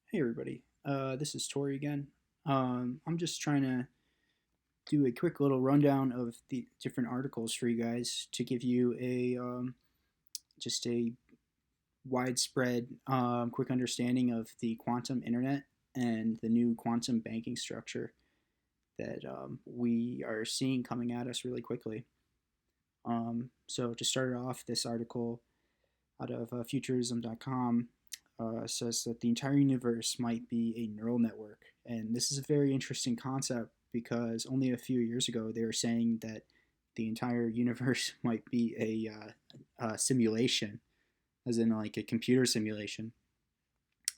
Hey everybody, this is Tori again. I'm just trying to do a quick little rundown of the different articles for you guys to give you a just a widespread, quick understanding of the quantum internet and the new quantum banking structure that we are seeing coming at us really quickly. So to start off, this article out of futurism.com says that the entire universe might be a neural network. And this is a very interesting concept because only a few years ago they were saying that the entire universe might be a simulation, as in like a computer simulation.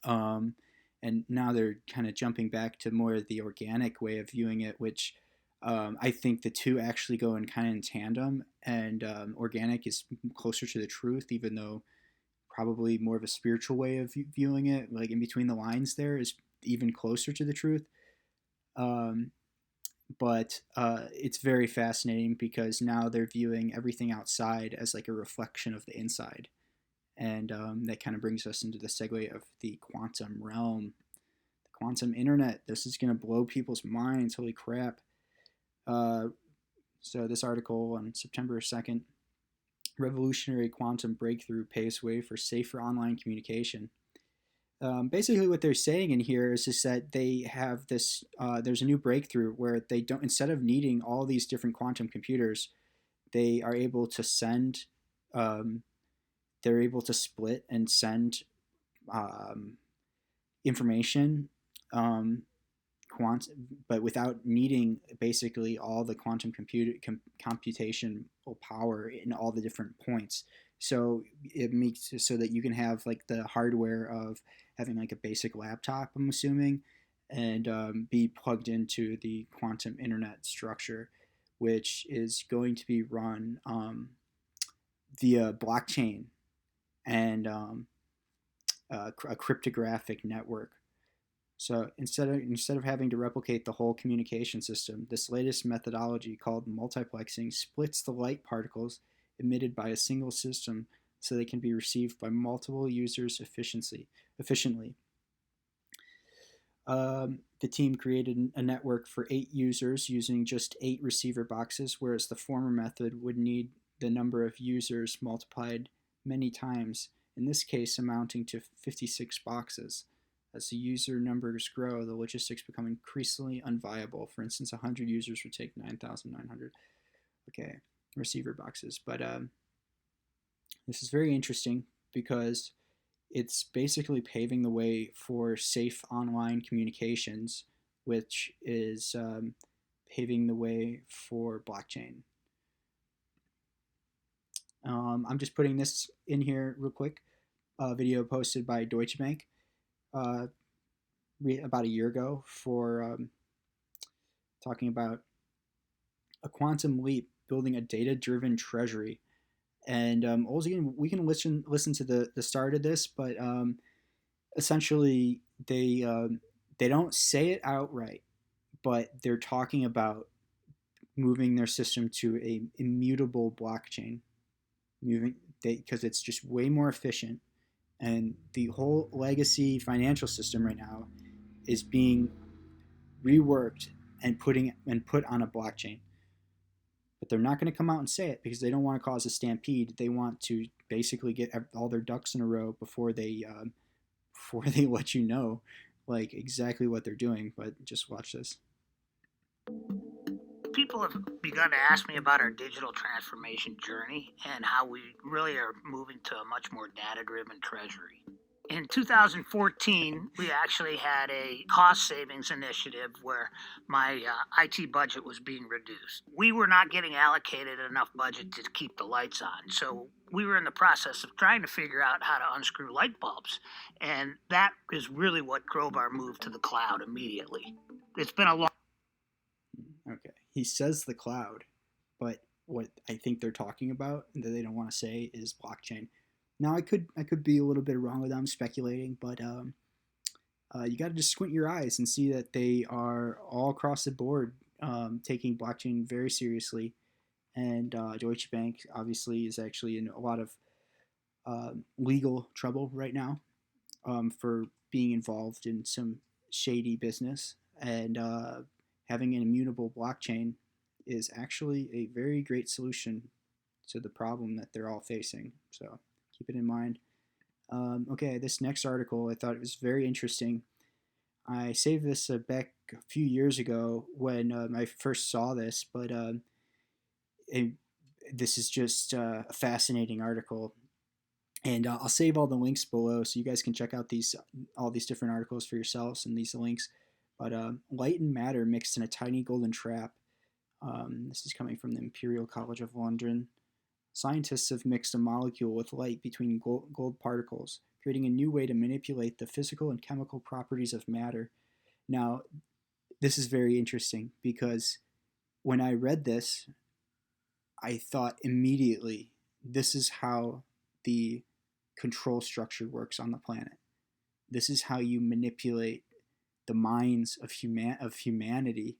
Um, and now they're kind of jumping back to more of the organic way of viewing it, which I think the two actually go in kind of in tandem. And organic is closer to the truth, even though probably more of a spiritual way of viewing it, like in between the lines there, is even closer to the truth. Um, but it's very fascinating because now they're viewing everything outside as like a reflection of the inside. And that kind of brings us into the segue of the quantum realm, the quantum internet. This is going to blow people's minds. Holy crap. Uh, so, this article on September 2nd, revolutionary quantum breakthrough paves way for safer online communication. Basically, what they're saying in here is just that they have this. There's a new breakthrough where they don't, instead of needing all these different quantum computers, they are able to send. Um, they're able to split and send um, information, um, but without needing basically all the quantum computational power in all the different points. So it makes it so that you can have like the hardware of having like a basic laptop, I'm assuming, and be plugged into the quantum internet structure, which is going to be run via blockchain and a cryptographic network. So instead of having to replicate the whole communication system, this latest methodology called multiplexing splits the light particles emitted by a single system so they can be received by multiple users efficiently. The team created a network for 8 users using just 8 receiver boxes, whereas the former method would need the number of users multiplied many times, in this case amounting to 56 boxes. As the user numbers grow, the logistics become increasingly unviable. For instance, 100 users would take 9,900. Okay, receiver boxes. But this is very interesting because it's basically paving the way for safe online communications, which is paving the way for blockchain. I'm just putting this in here real quick. A video posted by Deutsche Bank uh, about a year ago for talking about a quantum leap building a data-driven treasury. And again, we can listen to the start of this, but essentially they don't say it outright, but they're talking about moving their system to a immutable blockchain, moving because it's just way more efficient, and the whole legacy financial system right now is being reworked and put on a blockchain. But they're not going to come out and say it because they don't want to cause a stampede. They want to basically get all their ducks in a row before they let you know like exactly what they're doing. But just watch this. People have begun to ask me about our digital transformation journey and how we really are moving to a much more data driven treasury. In 2014, we actually had a cost savings initiative where my IT budget was being reduced. We were not getting allocated enough budget to keep the lights on. So we were in the process of trying to figure out how to unscrew light bulbs. And that is really what drove our move to the cloud immediately. It's been a long. Okay, he says the cloud, but what I think they're talking about and that they don't want to say is blockchain. Now I could be a little bit wrong with them speculating, but you got to just squint your eyes and see that they are all across the board taking blockchain very seriously. And Deutsche Bank obviously is actually in a lot of legal trouble right now. for being involved in some shady business, and having an immutable blockchain is actually a very great solution to the problem that they're all facing. So keep it in mind. Okay, this next article I thought it was very interesting. I saved this back a few years ago when I first saw this, but it, this is just a fascinating article, and I'll save all the links below so you guys can check out these all these different articles for yourselves and these links. But light and matter mixed in a tiny golden trap. This is coming from the Imperial College of London. Scientists have mixed a molecule with light between gold particles, creating a new way to manipulate the physical and chemical properties of matter. Now, this is very interesting because when I read this, I thought immediately this is how the control structure works on the planet. This is how you manipulate the minds of humanity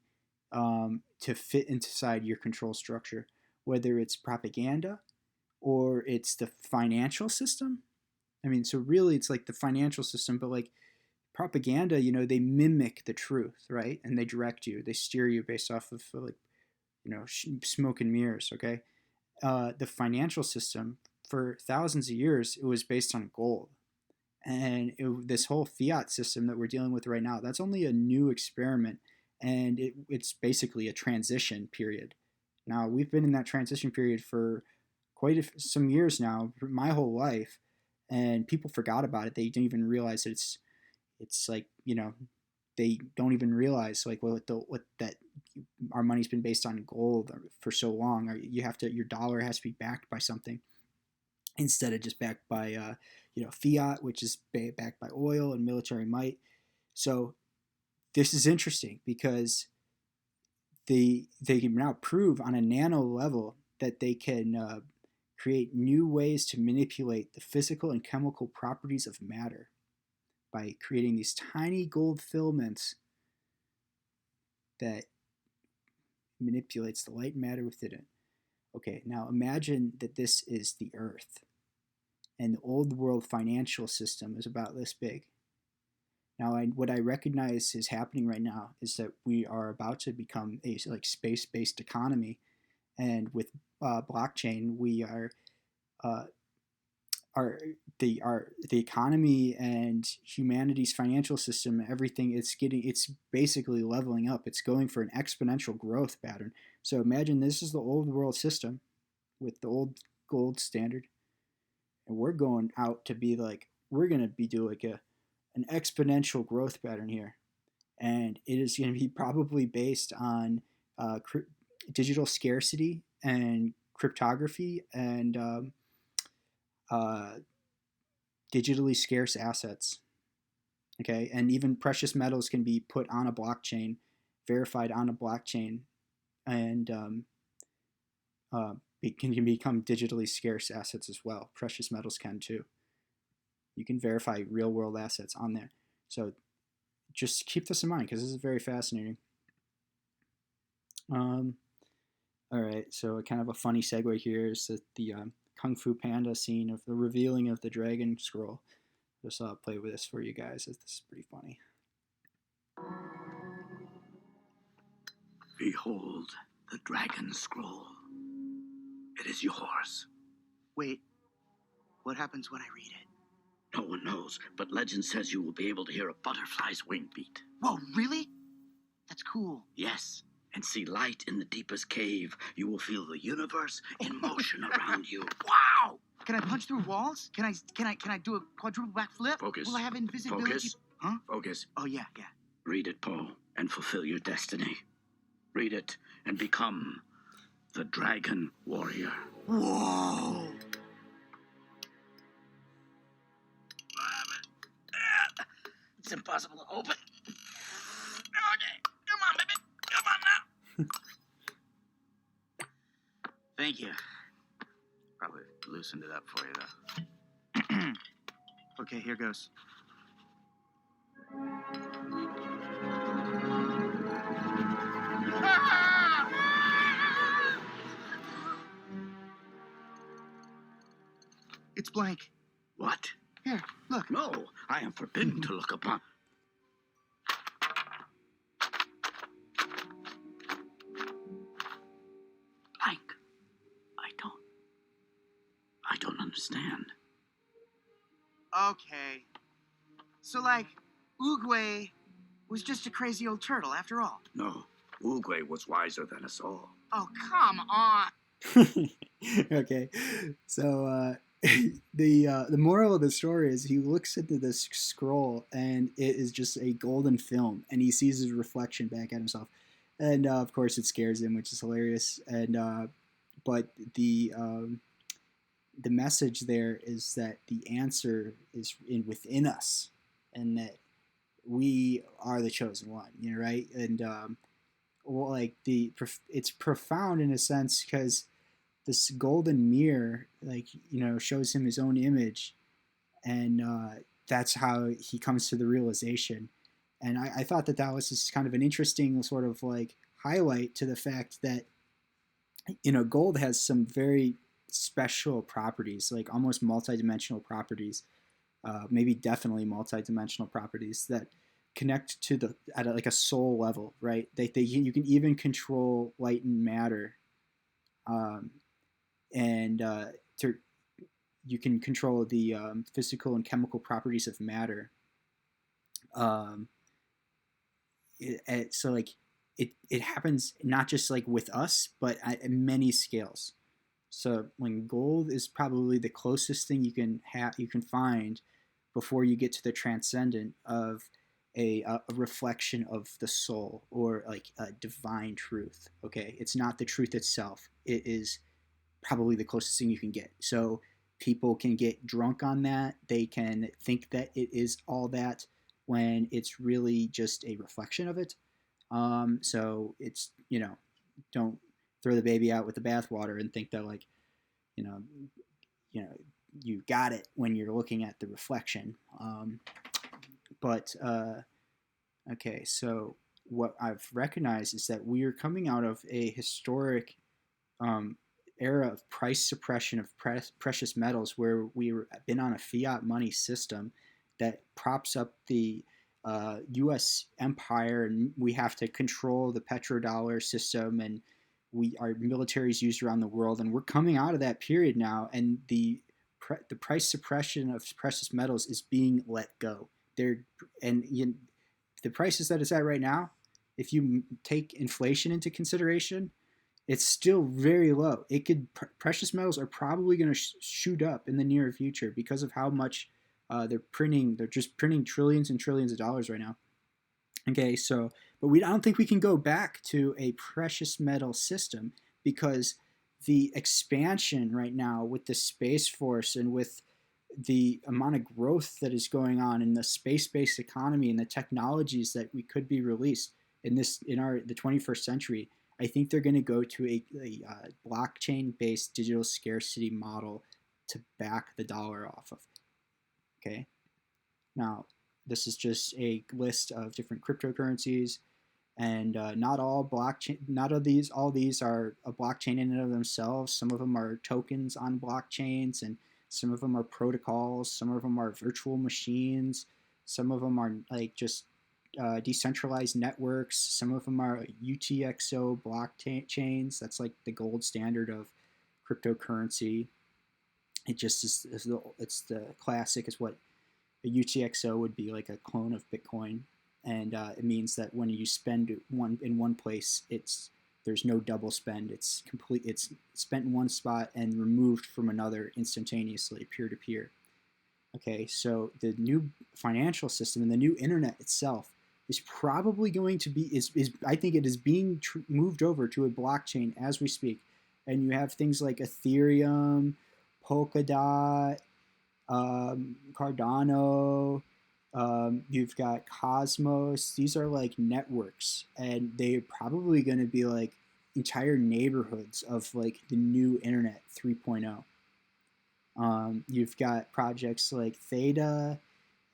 to fit inside your control structure, whether it's propaganda or it's the financial system. I mean, so really, it's like the financial system, but like propaganda, they mimic the truth, right? And they direct you, they steer you based off of like, smoke and mirrors. Okay, the financial system for thousands of years it was based on gold, and this whole fiat system that we're dealing with right now, that's only a new experiment, and it's basically a transition period. Now we've been in that transition period for some years now, my whole life, and people forgot about it. They didn't even realize that it's like they don't even realize like what that our money's been based on gold for so long. Or you have to your dollar has to be backed by something instead of just backed by fiat, which is backed by oil and military might. So this is interesting because they can now prove on a nano level that they can create new ways to manipulate the physical and chemical properties of matter by creating these tiny gold filaments that manipulates the light and matter within it. Okay, now imagine that this is the Earth, and the old world financial system is about this big. Now, what I recognize is happening right now is that we are about to become a like space-based economy, and with blockchain, we uh, the economy and humanity's financial system, everything it's basically leveling up. It's going for an exponential growth pattern. So imagine this is the old world system with the old gold standard, and we're going out to be like we're gonna be doing like an exponential growth pattern here, and it is going to be probably based on digital scarcity and cryptography and uh, digitally scarce assets. Okay, and even precious metals can be put on a blockchain, verified on a blockchain, and can become digitally scarce assets as well. Precious metals can too. You can verify real world assets on there. So just keep this in mind because this is very fascinating. Um, all right, so kind of a funny segue here is that the Kung Fu Panda scene of the revealing of the dragon scroll. Just play with this for you guys. This is pretty funny. Behold the dragon scroll. It is yours. Wait, what happens when I read it? No one knows, but legend says you will be able to hear a butterfly's wing beat. Whoa, really? That's cool. Yes, and see light in the deepest cave. You will feel the universe in motion around you. Wow! Can I punch through walls? Can I do a quadruple backflip? Focus. Will I have invisibility? Focus. Huh? Focus. Oh yeah. Read it, Paul, and fulfill your destiny. Read it and become the Dragon Warrior. Whoa! It's impossible to open. Okay, come on, baby. Come on now. Thank you. Probably loosened it up for you, though. Okay, here goes. It's blank. What? Here, look. No, I am forbidden to look upon. Blank. I don't understand. Okay. So, like, Oogway was just a crazy old turtle after all. No, Oogway was wiser than us all. Oh, come on. Okay, so the moral of the story is he looks into this scroll and it is just a golden film, and he sees his reflection back at himself, and of course it scares him, which is hilarious. And but the message there is that the answer is within us, and that we are the chosen one, right? And well, like it's profound in a sense because this golden mirror, like, shows him his own image, and that's how he comes to the realization. And I thought that was just kind of an interesting sort of like highlight to the fact that gold has some very special properties, like almost multidimensional properties, maybe definitely multidimensional properties that connect to the at like a soul level, right? You can even control light and matter, um, and to, you can control the physical and chemical properties of matter. Um, so like it happens not just like with us, but at many scales. So when gold is probably the closest thing you can find before you get to the transcendent of a reflection of the soul, or like a divine truth. Okay, it's not the truth itself. It is probably the closest thing you can get. So people can get drunk on that. They can think that it is all that when it's really just a reflection of it. So it's, don't throw the baby out with the bathwater and think that like, you know, you know, you got it when you're looking at the reflection. But okay, so what I've recognized is that we are coming out of a historic um, era of price suppression of precious metals, where we've been on a fiat money system that props up the U.S. empire, and we have to control the petrodollar system, and our military is used around the world, and we're coming out of that period now, and the price suppression of precious metals is being let go. They're and the prices that it's at right now, if you take inflation into consideration, it's still very low. Precious metals are probably going to shoot up in the near future because of how much they're printing. They're just printing trillions and trillions of dollars right now. Okay, so but I don't think we can go back to a precious metal system, because the expansion right now with the Space Force and with the amount of growth that is going on in the space-based economy and the technologies that we could be released in the 21st century, I think they're going to go to a blockchain-based digital scarcity model to back the dollar off of. Okay, now this is just a list of different cryptocurrencies, and not all these are a blockchain in and of themselves. Some of them are tokens on blockchains, and some of them are protocols. Some of them are virtual machines. Some of them are like just decentralized networks. Some of them are UTXO blockchains. That's like the gold standard of cryptocurrency. It just is. It's the classic. Is what a UTXO would be, like a clone of Bitcoin, and it means that when you spend in one place, there's no double spend. It's complete. It's spent in one spot and removed from another instantaneously, peer to peer. Okay, so the new financial system and the new internet itself is probably going to be is I think it is being moved over to a blockchain as we speak, and you have things like Ethereum, Polkadot, Cardano. You've got Cosmos. These are like networks, and they're probably going to be like entire neighborhoods of like the new internet 3.0. You've got projects like Theta,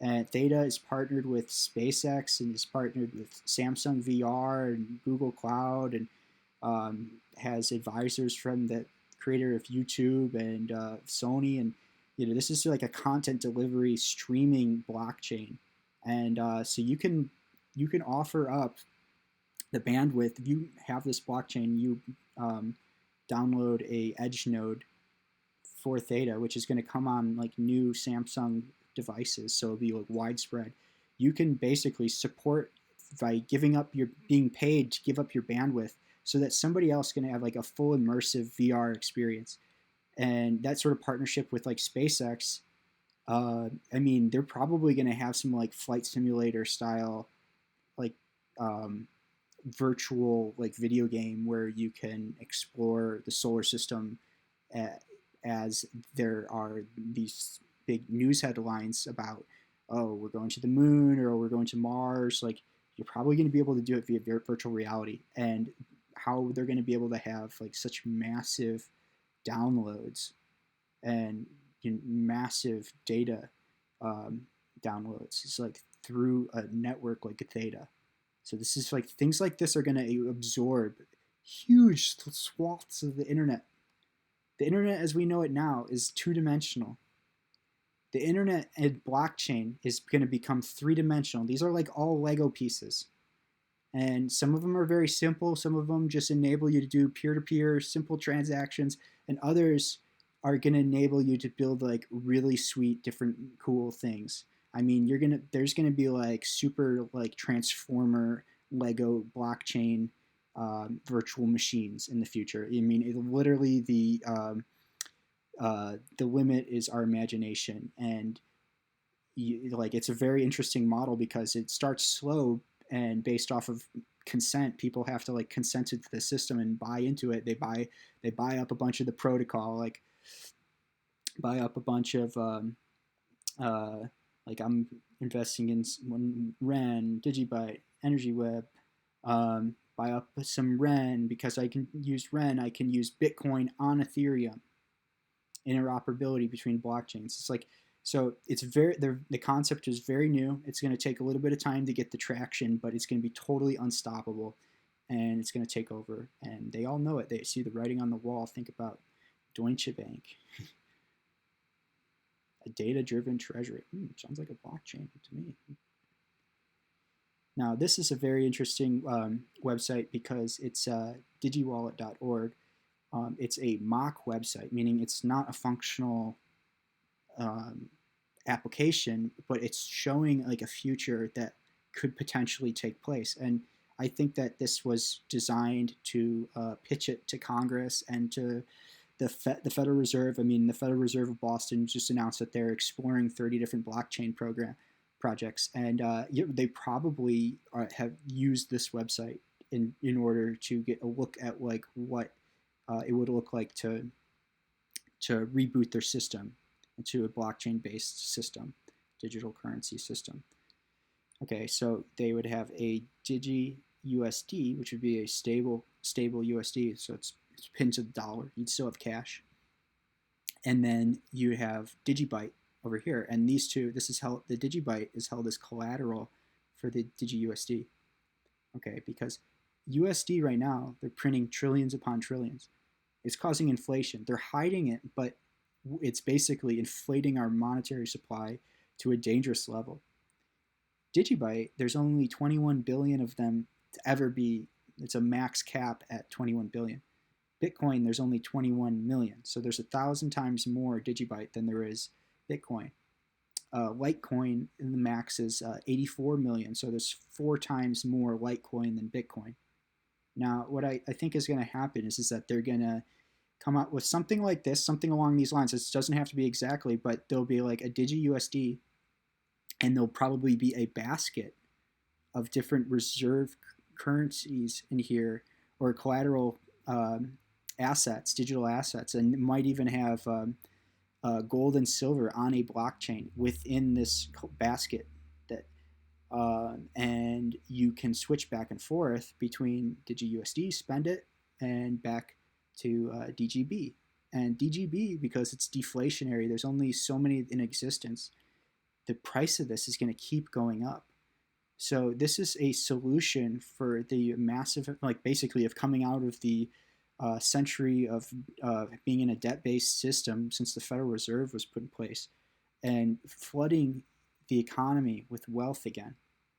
and Theta is partnered with SpaceX and is partnered with Samsung VR and Google Cloud, and has advisors from the creator of YouTube and Sony, and This is like a content delivery streaming blockchain, and so you can offer up the bandwidth. If you have this blockchain, you download a edge node for Theta, which is going to come on like new Samsung devices, so it'll be like widespread. You can basically support by giving up your being paid to give up your bandwidth so that somebody else can have like a full immersive VR experience. And that sort of partnership with like SpaceX, I mean, they're probably going to have some like flight simulator style, like virtual like video game where you can explore the solar system as there are these big news headlines about, oh, we're going to the moon or we're going to Mars. Like, you're probably going to be able to do it via virtual reality, and how they're going to be able to have like such massive downloads and massive data um, downloads. It's like through a network like Theta. So this is like things like this are going to absorb huge swaths of the internet. The internet as we know it now is two-dimensional. The internet and blockchain is going to become three-dimensional. These are like all Lego pieces. And some of them are very simple. Some of them just enable you to do peer-to-peer simple transactions. And others are going to enable you to build like really sweet, different, cool things. I mean, there's going to be like super like transformer Lego blockchain virtual machines in the future. I mean, literally the limit is our imagination, and like it's a very interesting model because it starts slow and based off of consent. People have to like consent to the system and buy into it. They buy up a bunch of the protocol, like buy up a bunch of like I'm investing in Ren, Digibyte, Energy Web. Buy up some Ren because I can use Ren. I can use Bitcoin on Ethereum. Interoperability between blockchains. It's like, so it's the concept is very new. It's going to take a little bit of time to get the traction, but it's going to be totally unstoppable, and it's going to take over. And they all know it. They see the writing on the wall. Think about Deutsche Bank. A data-driven treasury. Sounds like a blockchain to me. Now, this is a very interesting website because it's digiwallet.org. It's a mock website, meaning it's not a functional application, but it's showing like a future that could potentially take place. And I think that this was designed to pitch it to Congress and to the Federal Reserve. I mean, the Federal Reserve of Boston just announced that they're exploring 30 different blockchain projects, and they probably have used this website in order to get a look at like what it would look like to reboot their system into a blockchain-based system, digital currency system. Okay, so they would have a DigiUSD, which would be a stable USD, so it's pinned to the dollar. You'd still have cash. And then you have Digibyte over here, and these two, this is held, the Digibyte is held as collateral for the DigiUSD. Okay, because USD right now, they're printing trillions upon trillions. It's causing inflation. They're hiding it, but it's basically inflating our monetary supply to a dangerous level. Digibyte, there's only 21 billion of them to ever be. It's a max cap at 21 billion. Bitcoin, there's only 21 million. So there's 1,000 times more Digibyte than there is Bitcoin. Litecoin in the max is 84 million. So there's 4 times more Litecoin than Bitcoin. Now, what I think is going to happen is that they're going to come out with something like this, something along these lines. It doesn't have to be exactly, but there'll be like a DigiUSD, and there'll probably be a basket of different reserve currencies in here, or collateral assets, digital assets, and it might even have gold and silver on a blockchain within this basket. And you can switch back and forth between DigiUSD, spend it, and back to DGB. And DGB, because it's deflationary, there's only so many in existence, the price of this is going to keep going up. So this is a solution for the massive, like basically of coming out of the century of being in a debt-based system since the Federal Reserve was put in place, and flooding the economy with wealth again,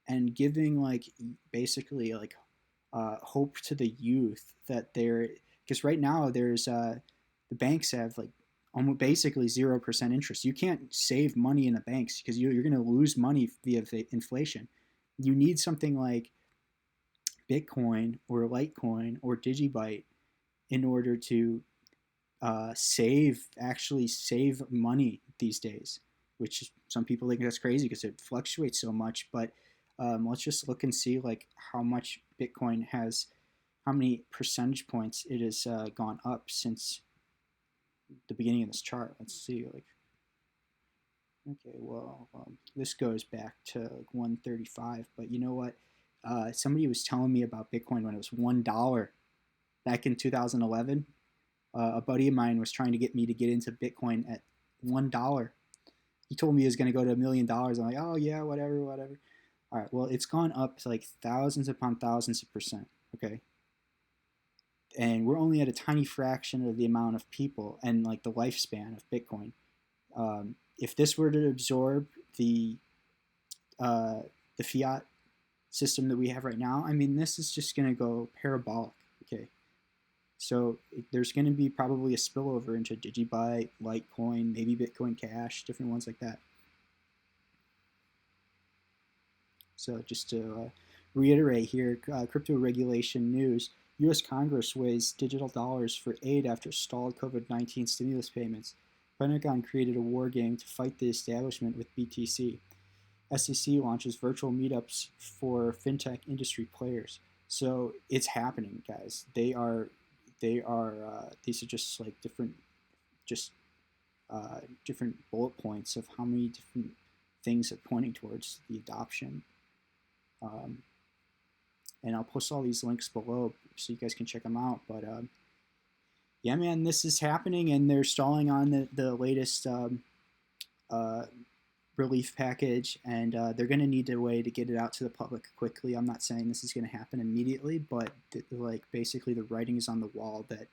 and giving like basically like hope to the youth that they're, because right now there's the banks have like almost basically 0% interest. You can't save money in the banks because you're going to lose money via inflation. You need something like Bitcoin or Litecoin or Digibyte in order to actually save money these days, which some people think that's crazy because it fluctuates so much. But let's just look and see like how much Bitcoin has, how many percentage points it has gone up since the beginning of this chart. Let's see, like, okay, well, this goes back to like 135, but you know what? Somebody was telling me about Bitcoin when it was $1 back in 2011. A buddy of mine was trying to get me to get into Bitcoin at $1. He told me he was going to go to $1,000,000. I'm like, oh yeah, whatever, whatever. All right, well, it's gone up to like thousands upon thousands of percent. Okay, and we're only at a tiny fraction of the amount of people and like the lifespan of Bitcoin. If this were to absorb uh, the fiat system that we have right now, I mean, this is just going to go parabolic. Okay, so there's going to be probably a spillover into Digibyte, Litecoin, maybe Bitcoin Cash, different ones like that. So just to reiterate here, crypto regulation news. U.S. Congress weighs digital dollars for aid after stalled COVID-19 stimulus payments. Pentagon created a war game to fight the establishment with BTC. SEC launches virtual meetups for fintech industry players. So it's happening, guys. These are just like just different bullet points of how many different things are pointing towards the adoption. And I'll post all these links below so you guys can check them out. But yeah, man, this is happening, and they're stalling on the latest relief package, and they're going to need a way to get it out to the public quickly. I'm not saying this is going to happen immediately, but like basically the writing is on the wall that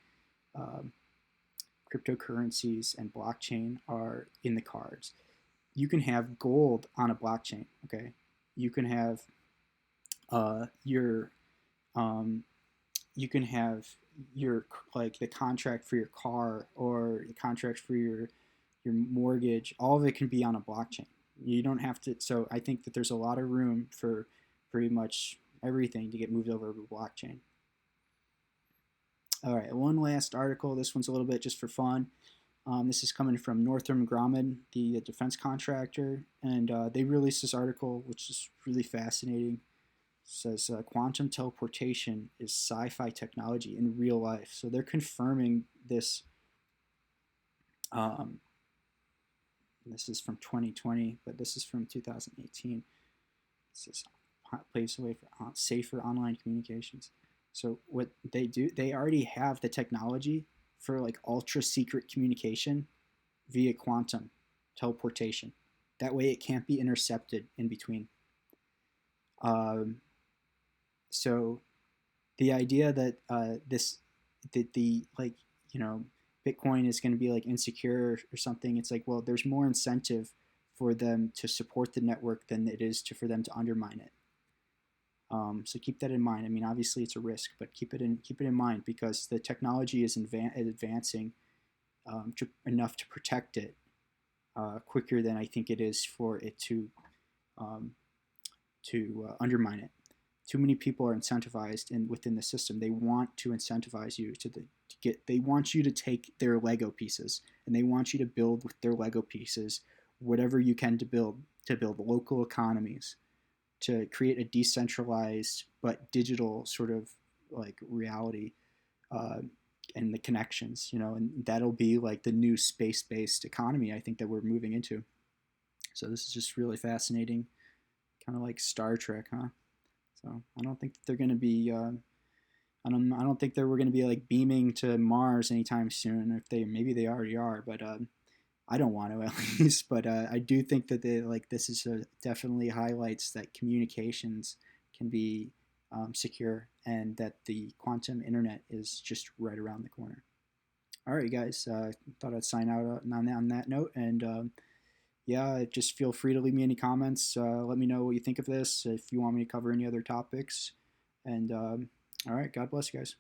cryptocurrencies and blockchain are in the cards. You can have gold on a blockchain, okay? You can have you can have your like the contract for your car or the contract for your mortgage. All of it can be on a blockchain. You don't have to. So I think that there's a lot of room for pretty much everything to get moved over to blockchain. All right, one last article. This one's a little bit just for fun. This is coming from Northrop Grumman, the defense contractor, and they released this article, which is really fascinating. It says quantum teleportation is sci-fi technology in real life. So they're confirming this. This is from 2020, but this is from 2018. This is paves the way for safer online communications. So what they do, they already have the technology for like ultra secret communication via quantum teleportation. That way it can't be intercepted in between. So the idea that the like, you know, Bitcoin is going to be like insecure or something, it's like, well, there's more incentive for them to support the network than it is for them to undermine it. So keep that in mind. I mean, obviously it's a risk, but keep it in mind because the technology is advancing enough to protect it quicker than I think it is for it to undermine it. Too many people are incentivized within the system. They want to incentivize you they want you to take their Lego pieces, and they want you to build with their Lego pieces whatever you can to build local economies, to create a decentralized but digital sort of like reality, and the connections, and that'll be like the new space-based economy I think that we're moving into. So this is just really fascinating, kind of like Star Trek, huh? So I don't think that they're going to be. I don't think that we're going to be like beaming to Mars anytime soon. If maybe they already are, but I don't want to at least. But I do think that this is definitely highlights that communications can be secure, and that the quantum internet is just right around the corner. All right, guys. Thought I'd sign out on that note, and yeah, just feel free to leave me any comments. Let me know what you think of this. If you want me to cover any other topics, and all right, God bless you guys.